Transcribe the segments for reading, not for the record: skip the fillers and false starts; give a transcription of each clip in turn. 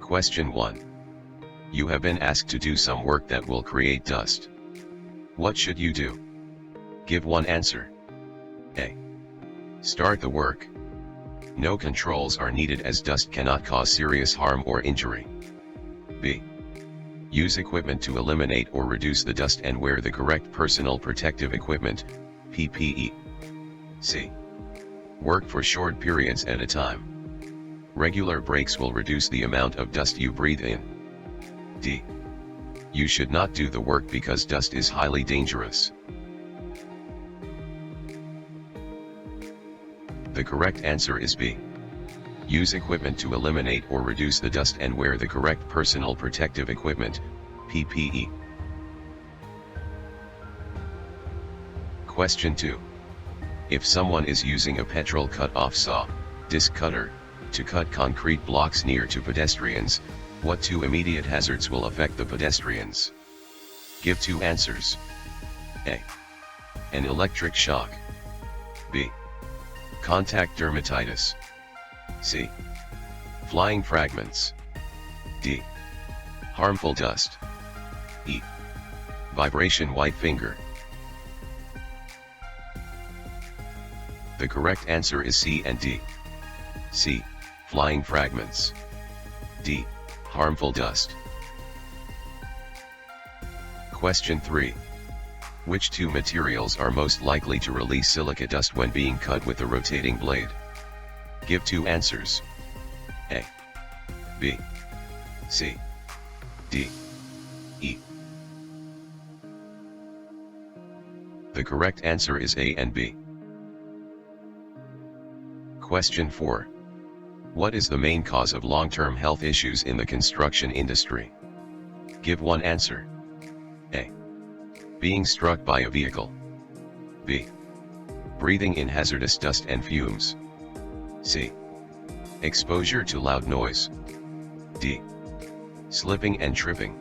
Question 1. You have been asked to do some work that will create dust. What should you do? Give one answer. A. Start the work. No controls are needed as dust cannot cause serious harm or injury. B. Use equipment to eliminate or reduce the dust and wear the correct personal protective equipment, PPE. C. Work for short periods at a time. Regular breaks will reduce the amount of dust you breathe in. D. You should not do the work because dust is highly dangerous. The correct answer is B. Use equipment to eliminate or reduce the dust and wear the correct personal protective equipment, PPE. Question 2. If someone is using a Petrol cut-off saw, disc cutter, to cut concrete blocks near to pedestrians, what two immediate hazards will affect the pedestrians? Give two answers. A. An electric shock. B. Contact dermatitis. C. Flying fragments. D. Harmful dust. E. Vibration white finger. The correct answer is C and D. C. Flying fragments. D. Harmful dust. Question 3. Which two materials are most likely to release silica dust when being cut with a rotating blade? Give two answers. A. B. C. D. E. The correct answer is A and B. Question 4. What is the main cause of long-term health issues in the construction industry? Give one answer. A. Being struck by a vehicle. B. Breathing in hazardous dust and fumes. C. Exposure to loud noise. D. Slipping and tripping.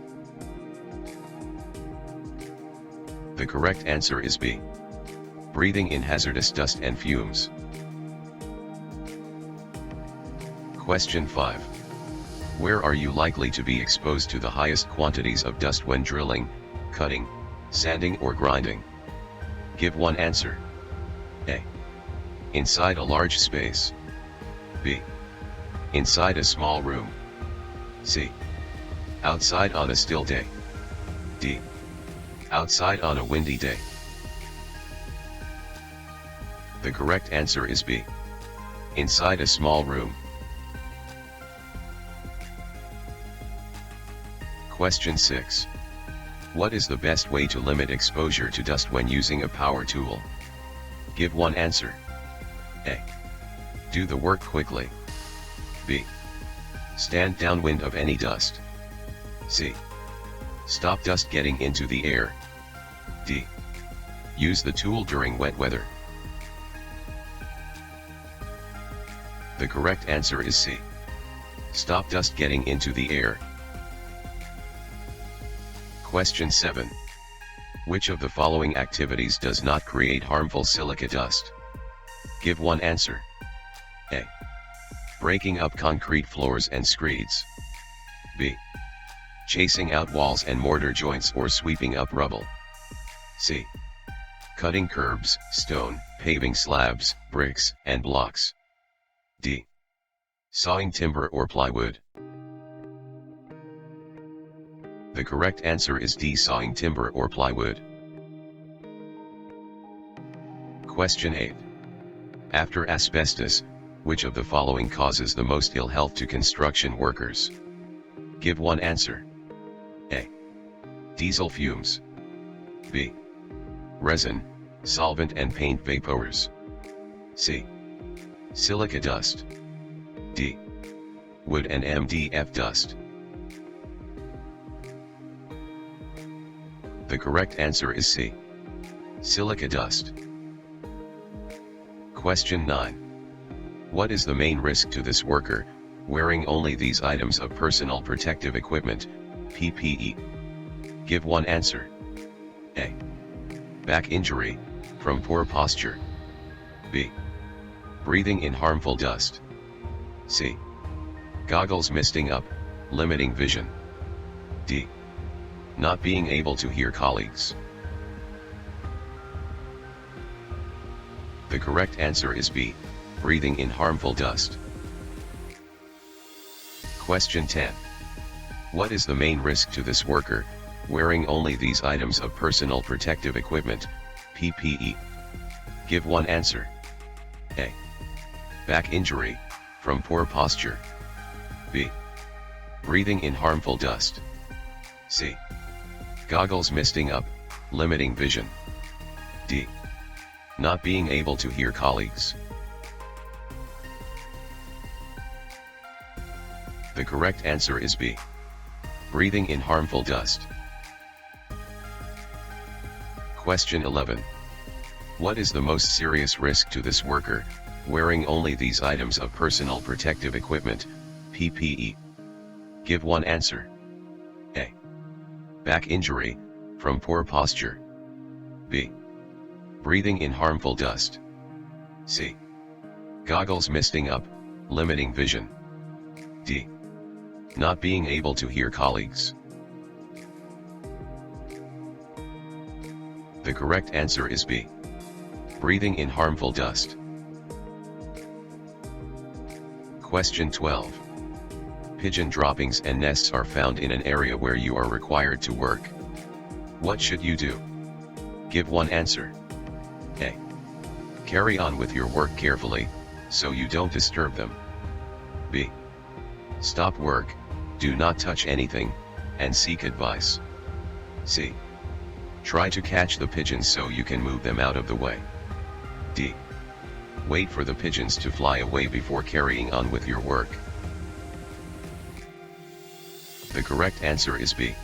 The correct answer is B. Breathing in hazardous dust and fumes. Question 5. Where are you likely to be exposed to the highest quantities of dust when drilling, cutting, sanding or grinding? Give one answer. A. Inside a large space. B. Inside a small room. C. Outside on a still day. D. Outside on a windy day. The correct answer is B. Inside a small room. Question 6. What is the best way to limit exposure to dust when using a power tool? Give one answer. A. Do the work quickly. B. Stand downwind of any dust. C. Stop dust getting into the air. D. Use the tool during wet weather. The correct answer is C. Stop dust getting into the air. Question 7. Which of the following activities does not create harmful silica dust? Give one answer. A. Breaking up concrete floors and screeds. B. Chasing out walls and mortar joints or sweeping up rubble. C. Cutting curbs, stone, paving slabs, bricks, and blocks. D. Sawing timber or plywood. The correct answer is D. Sawing timber or plywood. Question 8. After asbestos, which of the following causes the most ill health to construction workers? Give one answer. A. Diesel fumes. B. Resin, solvent and paint vapors. C. Silica dust. D. Wood and MDF dust. The correct answer is C. Silica dust. Question 9. What is the main risk to this worker, wearing only these items of personal protective equipment, PPE? Give one answer. A. Back injury, from poor posture. B. Breathing in harmful dust. C. Goggles misting up, limiting vision. D. Not being able to hear colleagues. The correct answer is B. Breathing in harmful dust. Question 10. What is the main risk to this worker, wearing only these items of personal protective equipment, PPE? Give one answer. A. Back injury, from poor posture. B. Breathing in harmful dust. C. Goggles misting up, limiting vision. D. Not being able to hear colleagues. The correct answer is B. Breathing in harmful dust. Question 11. What is the most serious risk to this worker, wearing only these items of personal protective equipment, PPE? Give one answer. A. Back injury, from poor posture. B. Breathing in harmful dust. C. Goggles misting up, limiting vision. D. Not being able to hear colleagues. The correct answer is B. Breathing in harmful dust. Question 12. Pigeon droppings and nests are found in an area where you are required to work. What should you do? Give one answer. A. Carry on with your work carefully, so you don't disturb them. B. Stop work, do not touch anything, and seek advice. C. Try to catch the pigeons so you can move them out of the way. D. Wait for the pigeons to fly away before carrying on with your work. The correct answer is B.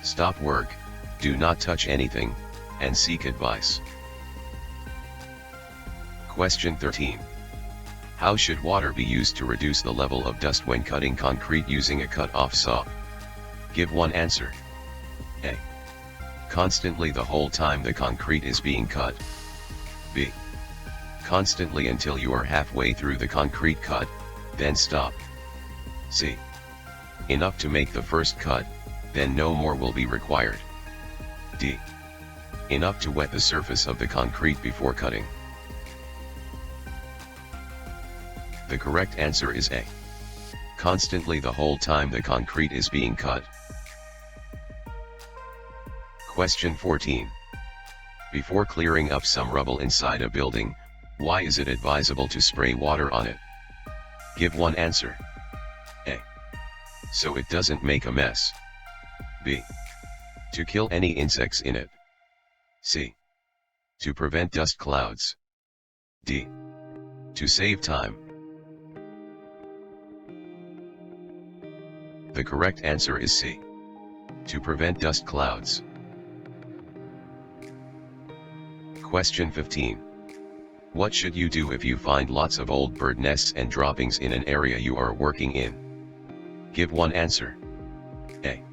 Stop work, do not touch anything, and seek advice. Question 13. How should water be used to reduce the level of dust when cutting concrete using a cut-off saw? Give one answer. A. Constantly the whole time the concrete is being cut. B. Constantly until you are halfway through the concrete cut, then stop. C. Enough to make the first cut, then no more will be required. D. Enough to wet the surface of the concrete before cutting. The correct answer is A. Constantly the whole time the concrete is being cut. Question 14. Before clearing up some rubble inside a building, why is it advisable to spray water on it? Give one answer. A. So it doesn't make a mess. B. To kill any insects in it. C. To prevent dust clouds. D. To save time. The correct answer is C. To prevent dust clouds. Question 15. What should you do if you find lots of old bird nests and droppings in an area you are working in? Give one answer. A.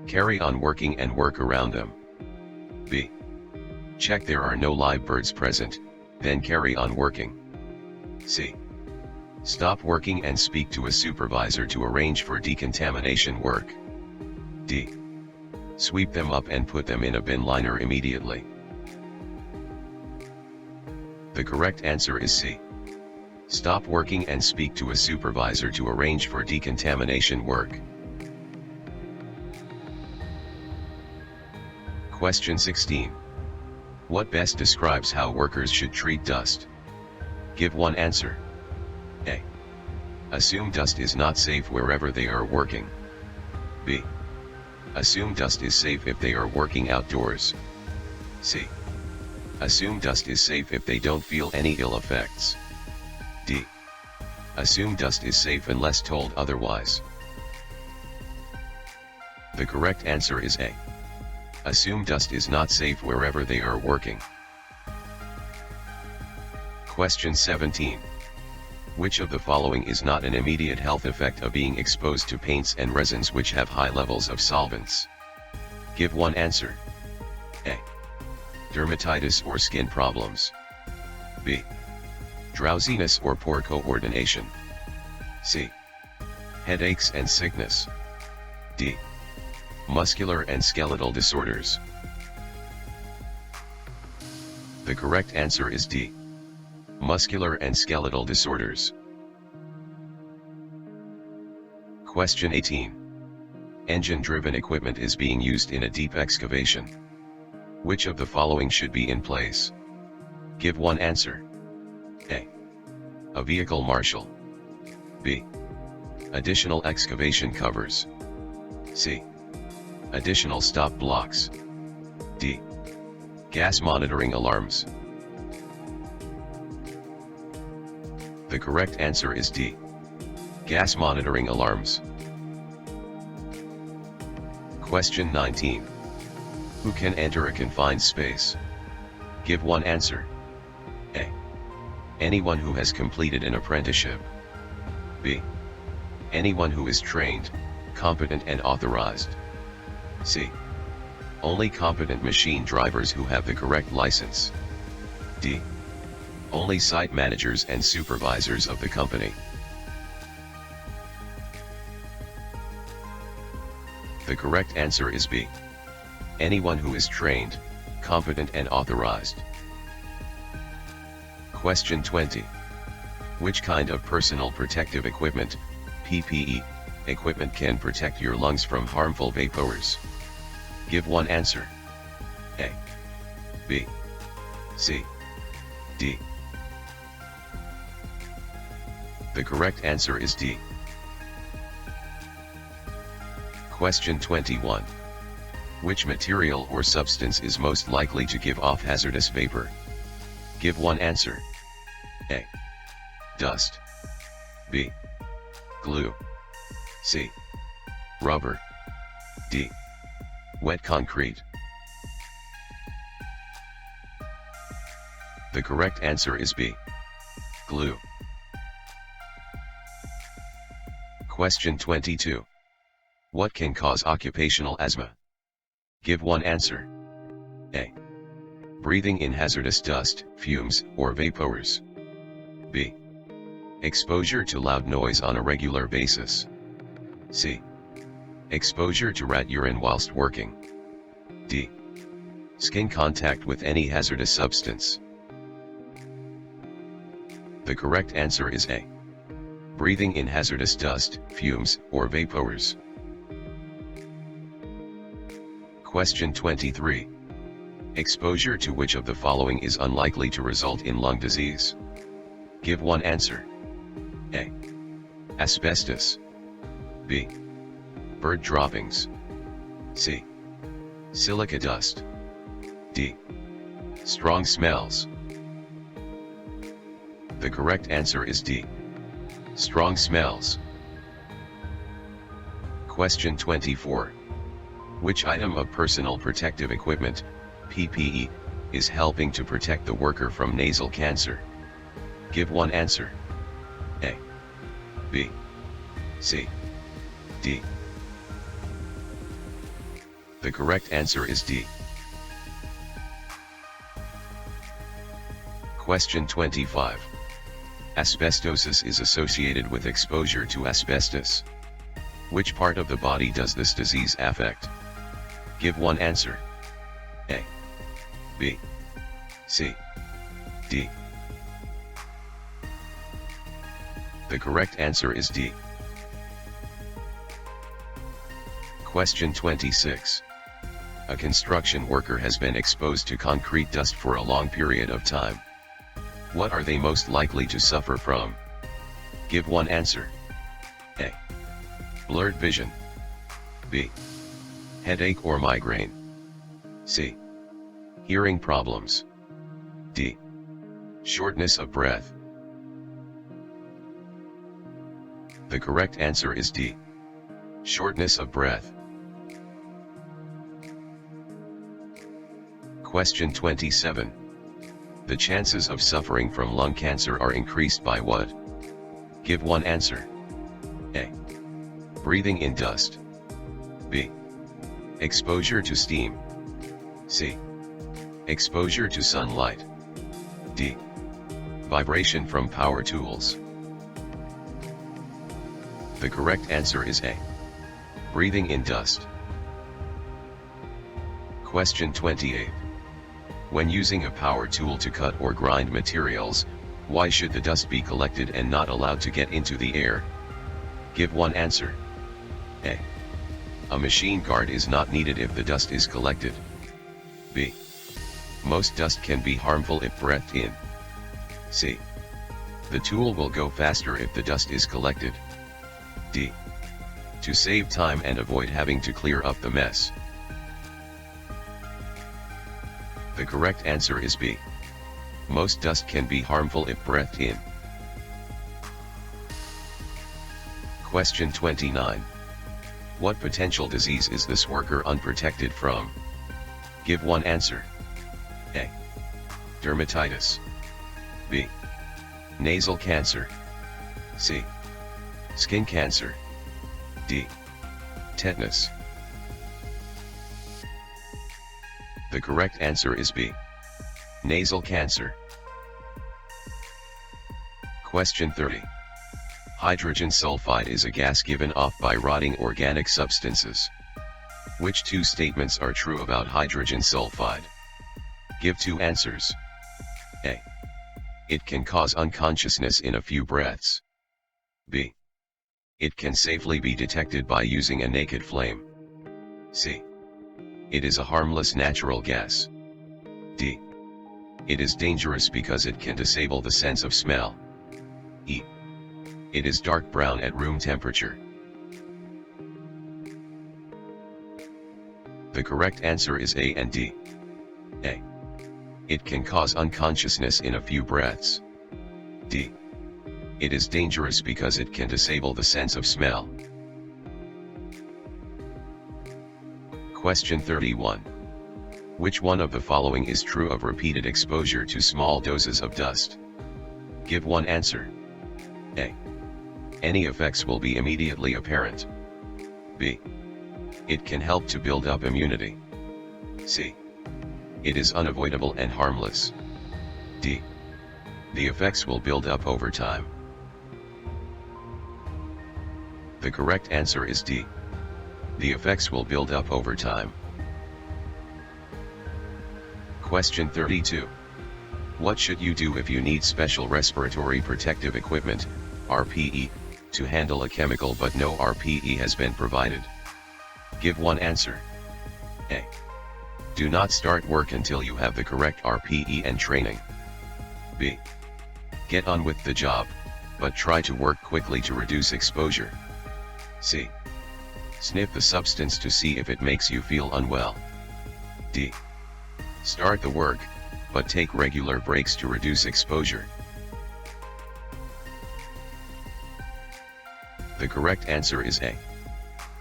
Carry on working and work around them. B. Check there are no live birds present, then carry on working. C. Stop working and speak to a supervisor to arrange for decontamination work. D. Sweep them up and put them in a bin liner immediately. The correct answer is C. Stop working and speak to a supervisor to arrange for decontamination work. Question 16. What best describes how workers should treat dust? Give one answer. A. Assume dust is not safe wherever they are working. B. Assume dust is safe if they are working outdoors. C. Assume dust is safe if they don't feel any ill effects. D. Assume dust is safe unless told otherwise. The correct answer is A. Assume dust is not safe wherever they are working. Question 17. Which of the following is not an immediate health effect of being exposed to paints and resins which have high levels of solvents? Give one answer. A. Dermatitis or skin problems. B. Drowsiness or poor coordination. C. Headaches and sickness. D. Muscular and skeletal disorders. The correct answer is D. Muscular and skeletal disorders. Question 18. Engine-driven equipment is being used in a deep excavation. Which of the following should be in place? Give one answer. A vehicle marshal. B. Additional excavation covers. C. Additional stop blocks. D. Gas monitoring alarms. The correct answer is D. Gas monitoring alarms. Question 19. Who can enter a confined space? Give one answer. A. Anyone who has completed an apprenticeship. B. Anyone who is trained, competent and authorized. C. Only competent machine drivers who have the correct license. D. Only site managers and supervisors of the company. The correct answer is B. Anyone who is trained, competent and authorized. Question 20. Which kind of personal protective equipment, PPE, equipment can protect your lungs from harmful vapors? Give one answer. A. B. C. D. The correct answer is D. Question 21. Which material or substance is most likely to give off hazardous vapor? Give one answer. A. Dust. B. Glue. C. Rubber. D. Wet concrete. The correct answer is B. Glue. Question 22. What can cause occupational asthma? Give one answer. A. Breathing in hazardous dust, fumes, or vapors. B. Exposure to loud noise on a regular basis. C. Exposure to rat urine whilst working. D. Skin contact with any hazardous substance. The correct answer is A. Breathing in hazardous dust, fumes, or vapors. Question 23. Exposure to which of the following is unlikely to result in lung disease? Give one answer. A. Asbestos. B. Bird droppings. C. Silica dust. D. Strong smells. The correct answer is D. Strong smells. Question 24. Which item of personal protective equipment, PPE, is helping to protect the worker from nasal cancer? Give one answer. A. B. C. D. The correct answer is D. Question 25. Asbestosis is associated with exposure to asbestos. Which part of the body does this disease affect? Give one answer. A. B. C. D. The correct answer is D. Question 26. A construction worker has been exposed to concrete dust for a long period of time. What are they most likely to suffer from? Give one answer. A. Blurred vision. B. Headache or migraine. C. Hearing problems. D. Shortness of breath. The correct answer is D. Shortness of breath. Question 27. The chances of suffering from lung cancer are increased by what? Give one answer. A. Breathing in dust. B. Exposure to steam. C. Exposure to sunlight. D. Vibration from power tools. The correct answer is A. Breathing in dust. Question 28. When using a power tool to cut or grind materials, why should the dust be collected and not allowed to get into the air? Give one answer. A. A machine guard is not needed if the dust is collected. B. Most dust can be harmful if breathed in. C. The tool will go faster if the dust is collected. D. To save time and avoid having to clear up the mess. The correct answer is B. Most dust can be harmful if breathed in. Question 29. What potential disease is this worker unprotected from? Give one answer. A. Dermatitis. B. Nasal cancer. C. Skin cancer. D. Tetanus. The correct answer is B. Nasal cancer. Question 30. Hydrogen sulfide is a gas given off by rotting organic substances. Which two statements are true about hydrogen sulfide? Give two answers. A. It can cause unconsciousness in a few breaths. B. It can safely be detected by using a naked flame. C. It is a harmless natural gas. D. It is dangerous because it can disable the sense of smell. E. It is dark brown at room temperature. The correct answer is A and D. A. It can cause unconsciousness in a few breaths. D. It is dangerous because it can disable the sense of smell. Question 31. Which one of the following is true of repeated exposure to small doses of dust? Give one answer. A. Any effects will be immediately apparent. B. It can help to build up immunity. C. It is unavoidable and harmless. D. The effects will build up over time. The correct answer is D. The effects will build up over time. Question 32. What should you do if you need special respiratory protective equipment, RPE, to handle a chemical but no RPE has been provided? Give one answer. A. Do not start work until you have the correct RPE and training. B. Get on with the job, but try to work quickly to reduce exposure. C. Sniff the substance to see if it makes you feel unwell. D. Start the work, but take regular breaks to reduce exposure. The correct answer is A.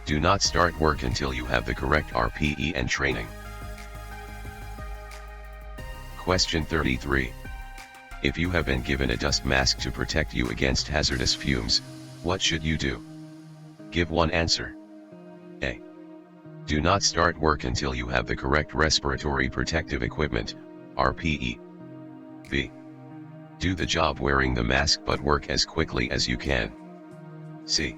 Do not start work until you have the correct RPE and training. Question 33. If you have been given a dust mask to protect you against hazardous fumes, what should you do? Give one answer. A. Do not start work until you have the correct respiratory protective equipment, RPE. B. Do the job wearing the mask but work as quickly as you can. C.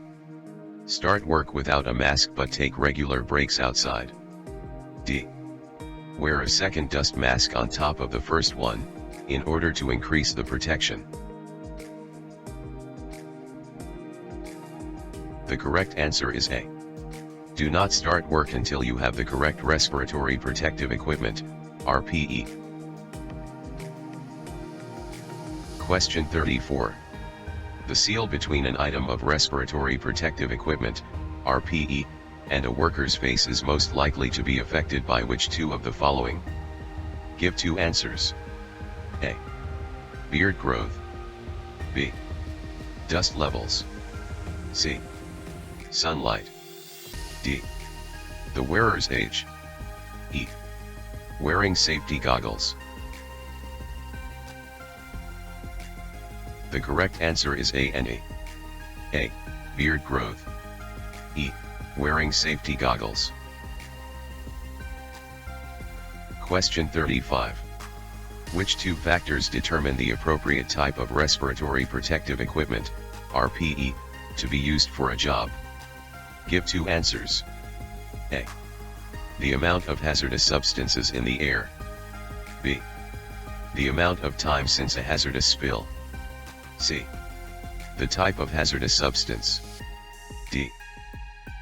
Start work without a mask but take regular breaks outside. D. Wear a second dust mask on top of the first one, in order to increase the protection. The correct answer is A. Do not start work until you have the correct respiratory protective equipment, RPE. Question 34. The seal between an item of respiratory protective equipment, RPE, and a worker's face is most likely to be affected by which two of the following? Give two answers. A. Beard growth. B. Dust levels. C. Sunlight. D. The wearer's age. E. Wearing safety goggles. The correct answer is A and E. A. Beard growth. E. Wearing safety goggles. Question 35. Which two factors determine the appropriate type of respiratory protective equipment, RPE, To be used for a job. Give 2 answers. A. The amount of hazardous substances in the air. B. The amount of time since a hazardous spill. C. The type of hazardous substance. D.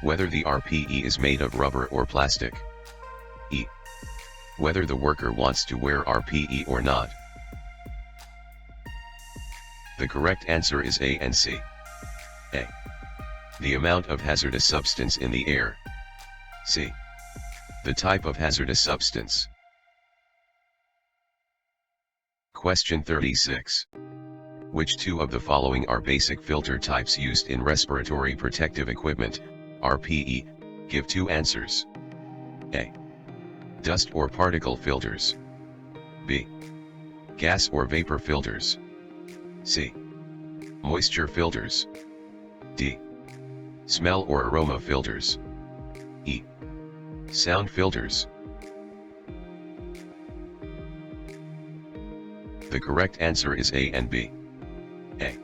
Whether the RPE is made of rubber or plastic. E. Whether the worker wants to wear RPE or not. The correct answer is A and C. A. The amount of hazardous substance in the air. C. The type of hazardous substance. Question 36. Which 2 of the following are basic filter types used in respiratory protective equipment, RPE? Give 2 answers. A. Dust or particle filters. B. Gas or vapor filters. C. Moisture filters. D. Smell or aroma filters. E. Sound filters. The correct answer is A and B. A.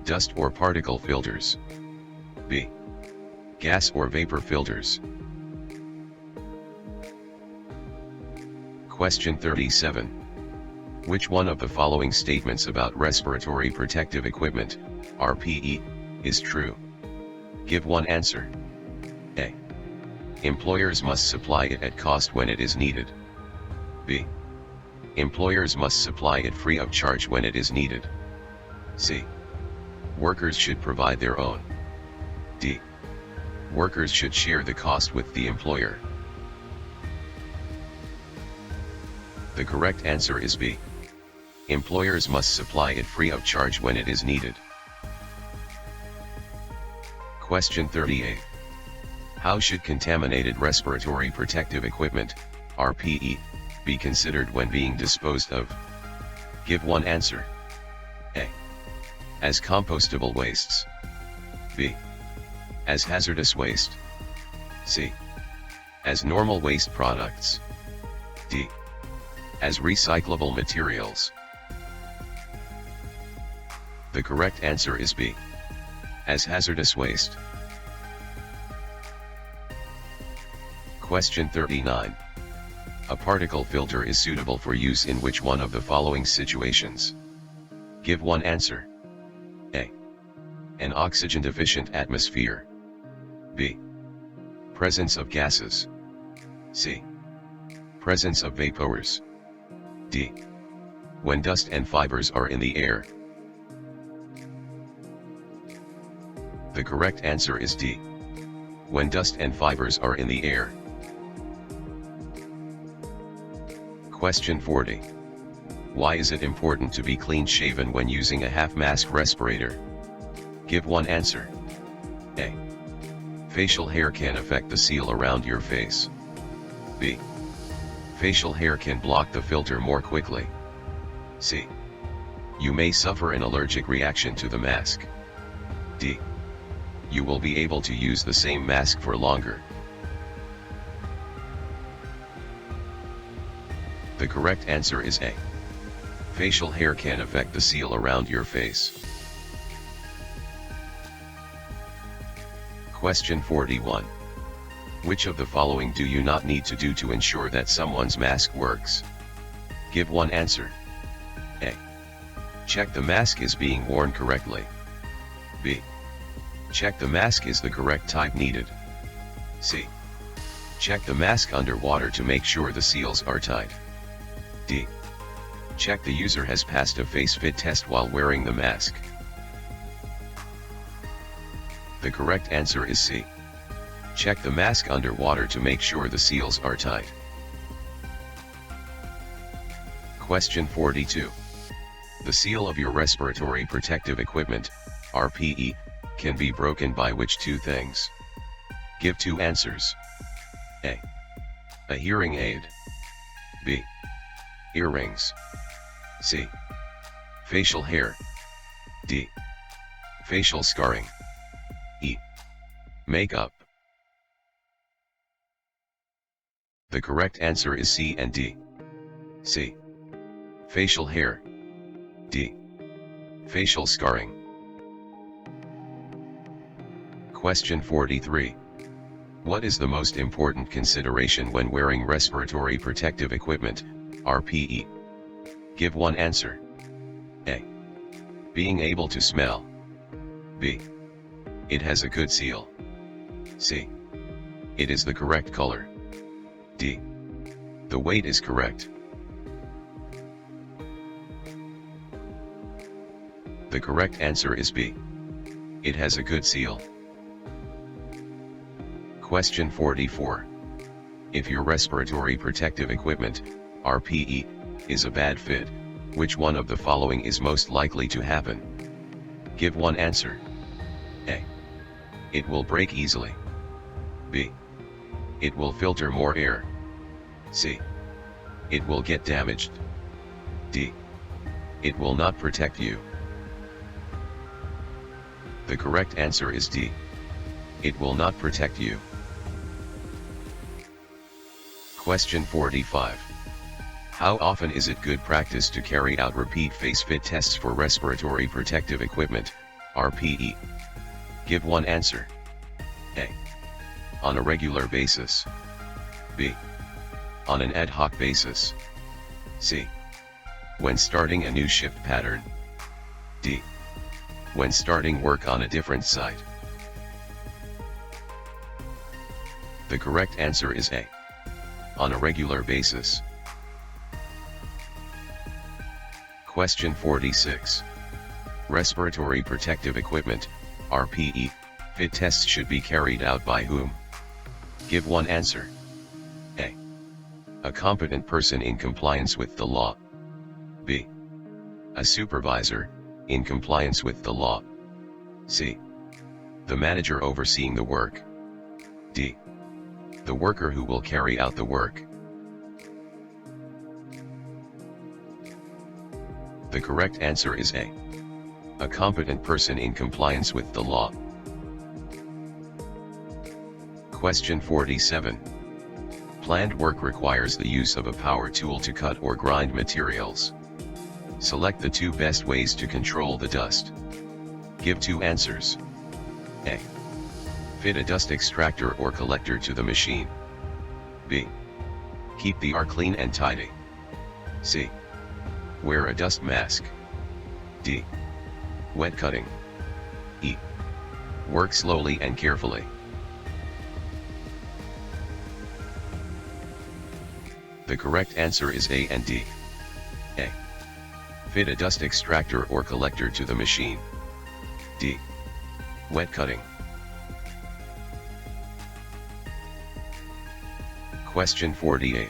Dust or particle filters. B. Gas or vapor filters. Question 37. Which one of the following statements about respiratory protective equipment, RPE, is true? Give 1 answer. A. Employers must supply it at cost when it is needed. B. Employers must supply it free of charge when it is needed. C. Workers should provide their own. D. Workers should share the cost with the employer. The correct answer is B. Employers must supply it free of charge when it is needed. Question 38. How should contaminated respiratory protective equipment, RPE, be considered when being disposed of? Give 1 answer. A. As compostable wastes. B. As hazardous waste. C. As normal waste products. D. As recyclable materials. The correct answer is B. As hazardous waste. Question 39. A particle filter is suitable for use in which one of the following situations? Give 1 answer. A. An oxygen-deficient atmosphere. B. Presence of gases. C. Presence of vapors. D. When dust and fibers are in the air. The correct answer is D. When dust and fibers are in the air. Question 40. Why is it important to be clean-shaven when using a half-mask respirator? Give 1 answer. A. Facial hair can affect the seal around your face. B. Facial hair can block the filter more quickly. C. You may suffer an allergic reaction to the mask. D. You will be able to use the same mask for longer. The correct answer is A. Facial hair can affect the seal around your face. Question 41. Which of the following do you not need to do to ensure that someone's mask works? Give 1 answer. A. Check the mask is being worn correctly. B. Check the mask is the correct type needed. C. Check the mask underwater to make sure the seals are tight. D. Check the user has passed a face fit test while wearing the mask. The correct answer is C. Check the mask underwater to make sure the seals are tight. Question 42. The seal of your respiratory protective equipment, RPE, can be broken by which 2 things? Give 2 answers. A. A hearing aid. B. Earrings. C. Facial hair. D. Facial scarring. E. Makeup. The correct answer is C and D. C. Facial hair. D. Facial scarring. Question 43. What is the most important consideration when wearing respiratory protective equipment, RPE? Give one answer. A. Being able to smell. B. It has a good seal. C. It is the correct color. D. The weight is correct. The correct answer is B. It has a good seal. Question 44. If your respiratory protective equipment, RPE, is a bad fit, which one of the following is most likely to happen? Give one answer. A. It will break easily. B. It will filter more air. C. It will get damaged. D. It will not protect you. The correct answer is D. It will not protect you. Question 45. How often is it good practice to carry out repeat face fit tests for respiratory protective equipment, RPE? Give one answer. A. On a regular basis. B. On an ad hoc basis. C. When starting a new shift pattern. D. When starting work on a different site. The correct answer is A. On a regular basis. Question 46. Respiratory protective equipment, RPE, fit tests should be carried out by whom? Give one answer. A. A competent person in compliance with the law. B. A supervisor, in compliance with the law. C. The manager overseeing the work. D. The worker who will carry out the work. The correct answer is A. A competent person in compliance with the law. Question 47. Planned work requires the use of a power tool to cut or grind materials. Select the two best ways to control the dust. Give two answers. A. Fit a dust extractor or collector to the machine. B. Keep the air clean and tidy. C. Wear a dust mask. D. Wet cutting. E. Work slowly and carefully. The correct answer is A and D. A. Fit a dust extractor or collector to the machine. D. Wet cutting. Question 48.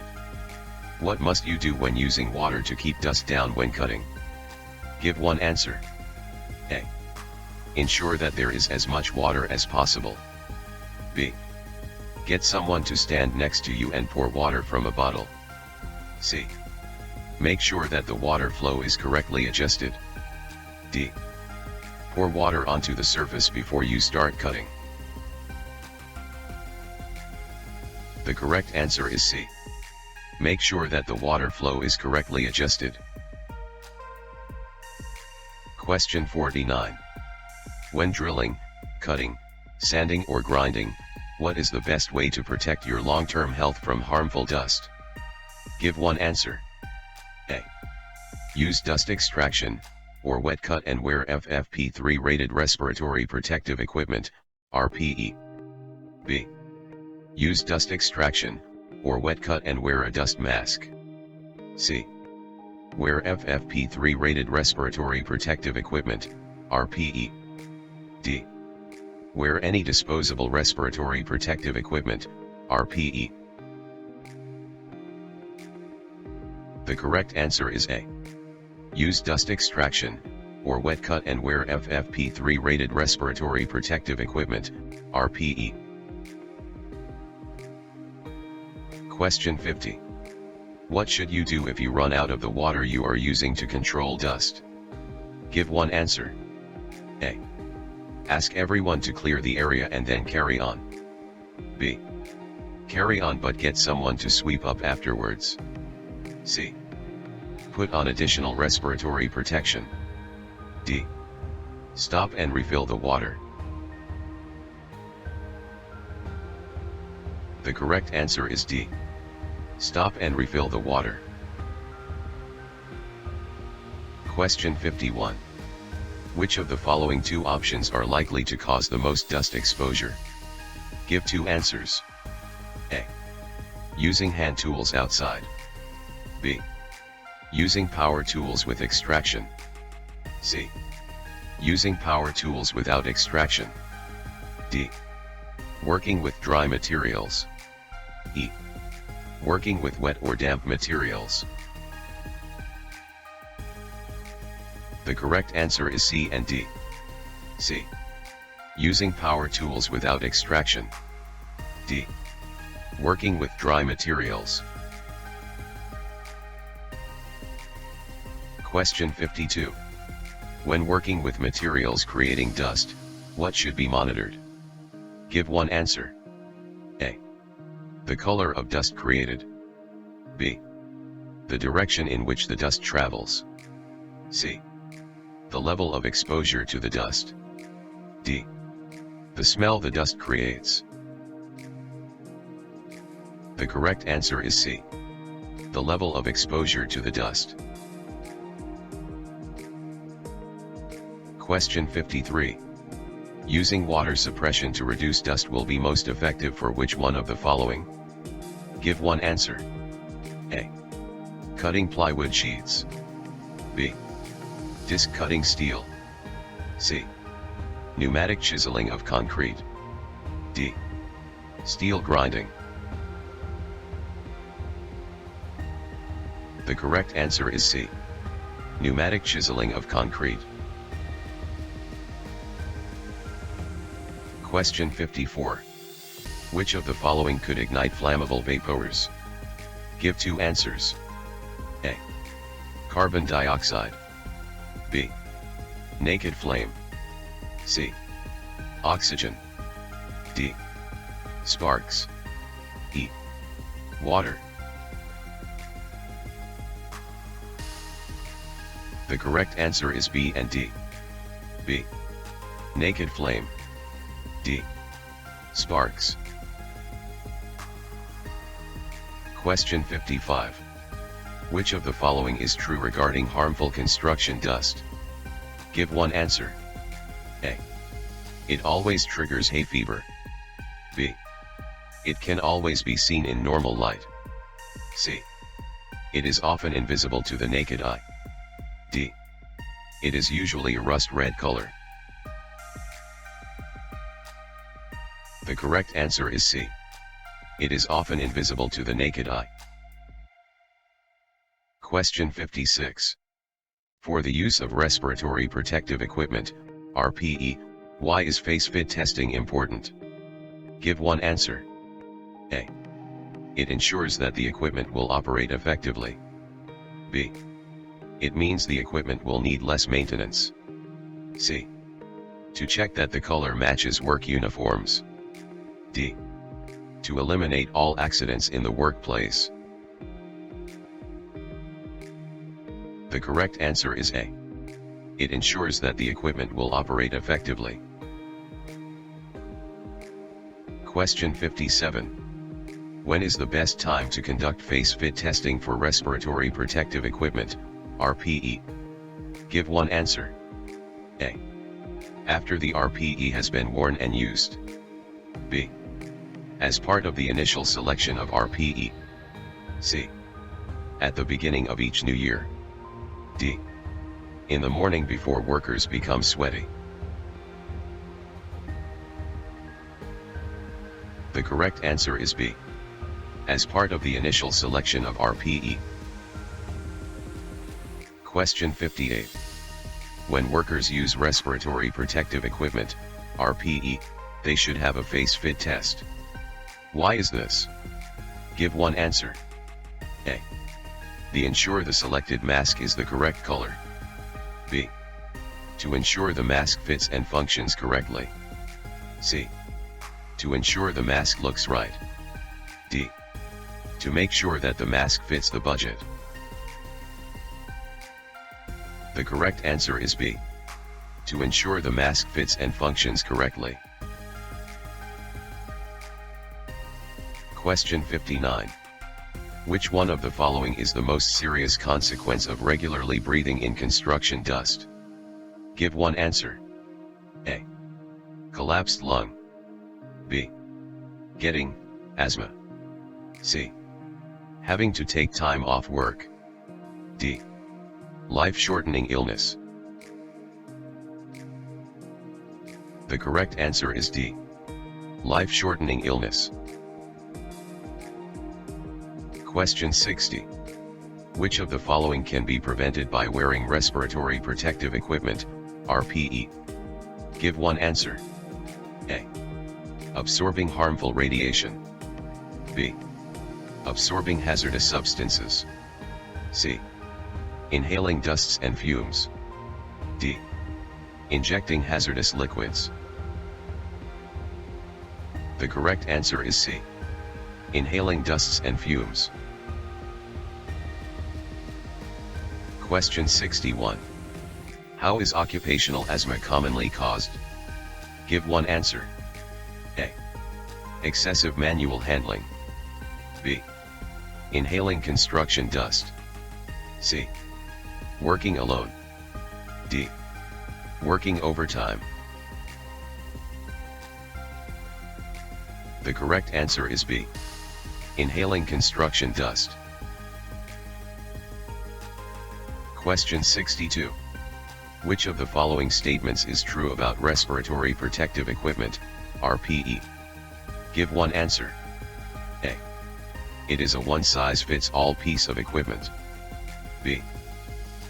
What must you do when using water to keep dust down when cutting? Give one answer. A. Ensure that there is as much water as possible. B. Get someone to stand next to you and pour water from a bottle. C. Make sure that the water flow is correctly adjusted. D. Pour water onto the surface before you start cutting. The correct answer is C. Make sure that the water flow is correctly adjusted. Question 49. When drilling, cutting, sanding or grinding, what is the best way to protect your long-term health from harmful dust? Give one answer. A. Use dust extraction, or wet cut and wear FFP3 rated respiratory protective equipment, RPE. B. Use dust extraction, or wet cut and wear a dust mask. C. Wear FFP3 rated respiratory protective equipment, RPE. D. Wear any disposable respiratory protective equipment, RPE. The correct answer is A. Use dust extraction, or wet cut and wear FFP3 rated respiratory protective equipment, RPE. Question 50. What should you do if you run out of the water you are using to control dust? Give one answer. A. Ask everyone to clear the area and then carry on. B. Carry on but get someone to sweep up afterwards. C. Put on additional respiratory protection. D. Stop and refill the water. The correct answer is D. Stop and refill the water. Question 51. Which of the following two options are likely to cause the most dust exposure? Give two answers. A. Using hand tools outside. B. Using power tools with extraction. C. Using power tools without extraction. D. Working with dry materials. E. Working with wet or damp materials. The correct answer is C and D. C. Using power tools without extraction. D. Working with dry materials. Question 52. When working with materials creating dust, what should be monitored? Give one answer. A. The color of dust created. B. The direction in which the dust travels. C. The level of exposure to the dust. D. The smell the dust creates. The correct answer is C. The level of exposure to the dust. Question 53. Using water suppression to reduce dust will be most effective for which one of the following? Give one answer. A. Cutting plywood sheets. B. Disc cutting steel. C. Pneumatic chiseling of concrete. D. Steel grinding. The correct answer is C. Pneumatic chiseling of concrete. Question 54. Which of the following could ignite flammable vapors? Give two answers. A. Carbon dioxide. B. Naked flame. C. Oxygen. D. Sparks. E. Water. The correct answer is B and D. B. Naked flame. D. Sparks. Question 55. Which of the following is true regarding harmful construction dust? Give one answer. A. It always triggers hay fever. B. It can always be seen in normal light. C. It is often invisible to the naked eye. D. It is usually a rust red color. The correct answer is C. It is often invisible to the naked eye. Question 56. For the use of respiratory protective equipment, RPE, why is face fit testing important? Give one answer. A. It ensures that the equipment will operate effectively. B. It means the equipment will need less maintenance. C. To check that the color matches work uniforms. D. To eliminate all accidents in the workplace. The correct answer is A. It ensures that the equipment will operate effectively. Question 57. When is the best time to conduct face fit testing for respiratory protective equipment, RPE? Give one answer. A. After the RPE has been worn and used. B. As part of the initial selection of RPE. C. At the beginning of each new year. D. In the morning before workers become sweaty. The correct answer is B. As part of the initial selection of RPE. Question 58. When workers use respiratory protective equipment, RPE, they should have a face fit test. Why is this? Give one answer. A. To ensure the selected mask is the correct color. B. To ensure the mask fits and functions correctly. C. To ensure the mask looks right. D. To make sure that the mask fits the budget. The correct answer is B. To ensure the mask fits and functions correctly. Question 59. Which one of the following is the most serious consequence of regularly breathing in construction dust? Give one answer. A. Collapsed lung. B. Getting asthma. C. Having to take time off work. D. Life-shortening illness. The correct answer is D. Life-shortening illness. Question 60. Which of the following can be prevented by wearing respiratory protective equipment, RPE? Give one answer. A. Absorbing harmful radiation. B. Absorbing hazardous substances. C. Inhaling dusts and fumes. D. Injecting hazardous liquids. The correct answer is C. Inhaling dusts and fumes. Question 61. How is occupational asthma commonly caused? Give one answer. A. Excessive manual handling. B. Inhaling construction dust. C. Working alone. D. Working overtime. The correct answer is B. Inhaling construction dust. Question 62. Which of the following statements is true about respiratory protective equipment, RPE? Give one answer. A. It is a one-size-fits-all piece of equipment. B.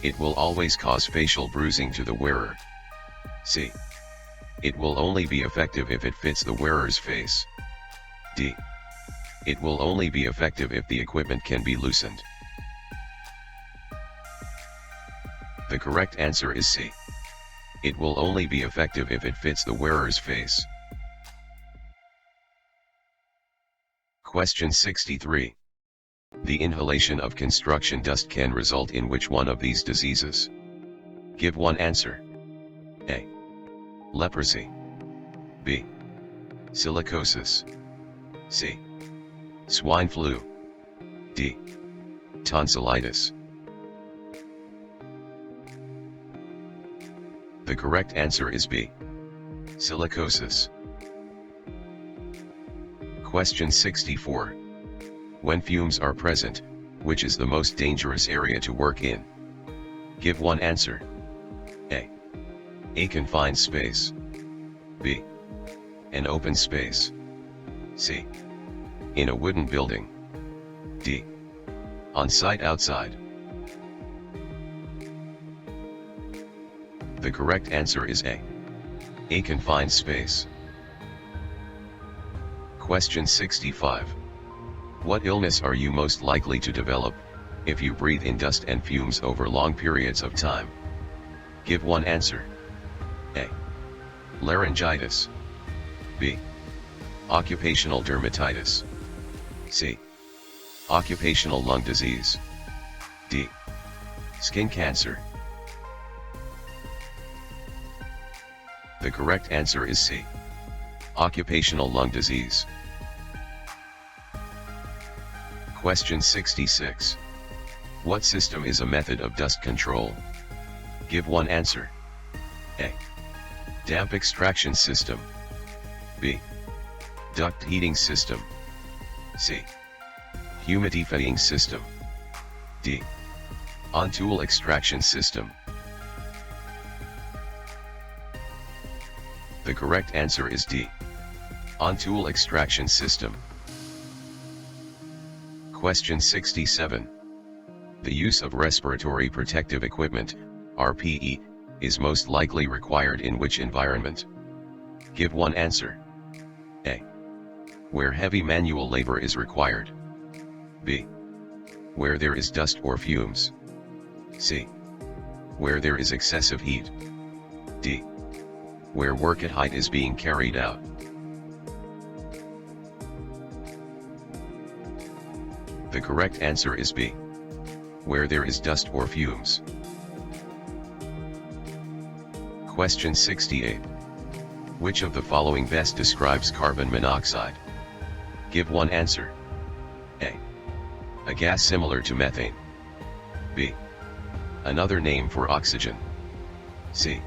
It will always cause facial bruising to the wearer. C. It will only be effective if it fits the wearer's face. D. It will only be effective if the equipment can be loosened. The correct answer is C. It will only be effective if it fits the wearer's face. Question 63. The inhalation of construction dust can result in which one of these diseases? Give one answer. A. Leprosy. B. Silicosis. C. Swine flu. D. Tonsillitis. The correct answer is B. Silicosis. Question 64. When fumes are present, which is the most dangerous area to work in? Give one answer. A. A confined space. B. An open space. C. In a wooden building. D. On-site outside. The correct answer is A. A confined space. Question 65. What illness are you most likely to develop if you breathe in dust and fumes over long periods of time? Give one answer. A. Laryngitis. B. Occupational dermatitis. C. Occupational lung disease. D. Skin cancer. The correct answer is C. Occupational lung disease. Question 66. What system is a method of dust control? Give one answer. A. Damp extraction system. B. Duct heating system. C. Humidifying system. D. On-tool extraction system. The correct answer is D. On-tool extraction system. Question 67. The use of respiratory protective equipment, RPE, is most likely required in which environment? Give one answer. A. Where heavy manual labor is required. B. Where there is dust or fumes. C. Where there is excessive heat. D. Where work at height is being carried out. The correct answer is B. Where there is dust or fumes. Question 68. Which of the following best describes carbon monoxide? Give one answer. A gas similar to methane. B. Another name for oxygen. C.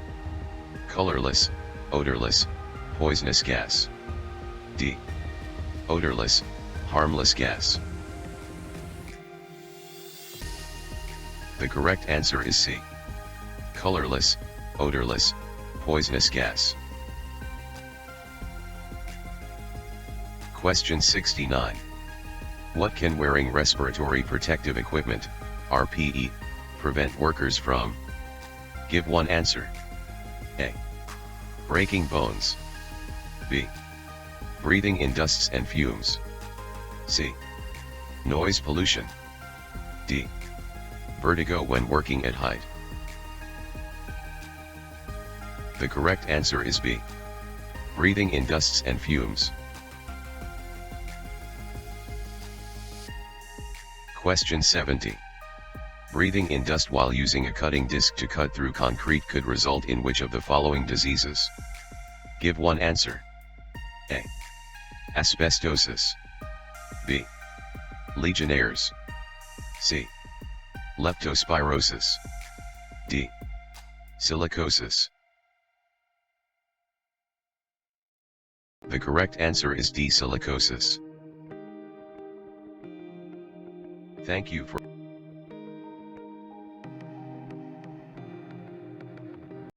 Colorless, odorless, poisonous gas. D. Odorless, harmless gas. The correct answer is C. Colorless, odorless, poisonous gas. Question 69. What can wearing respiratory protective equipment, RPE, prevent workers from? Give one answer. A. Breaking bones. B. Breathing in dusts and fumes. C. Noise pollution. D. Vertigo when working at height. The correct answer is B. Breathing in dusts and fumes. Question 70. Breathing in dust while using a cutting disc to cut through concrete could result in which of the following diseases? Give one answer. A. Asbestosis. B. Legionnaires. C. Leptospirosis. D. Silicosis. The correct answer is D. Silicosis. Thank you for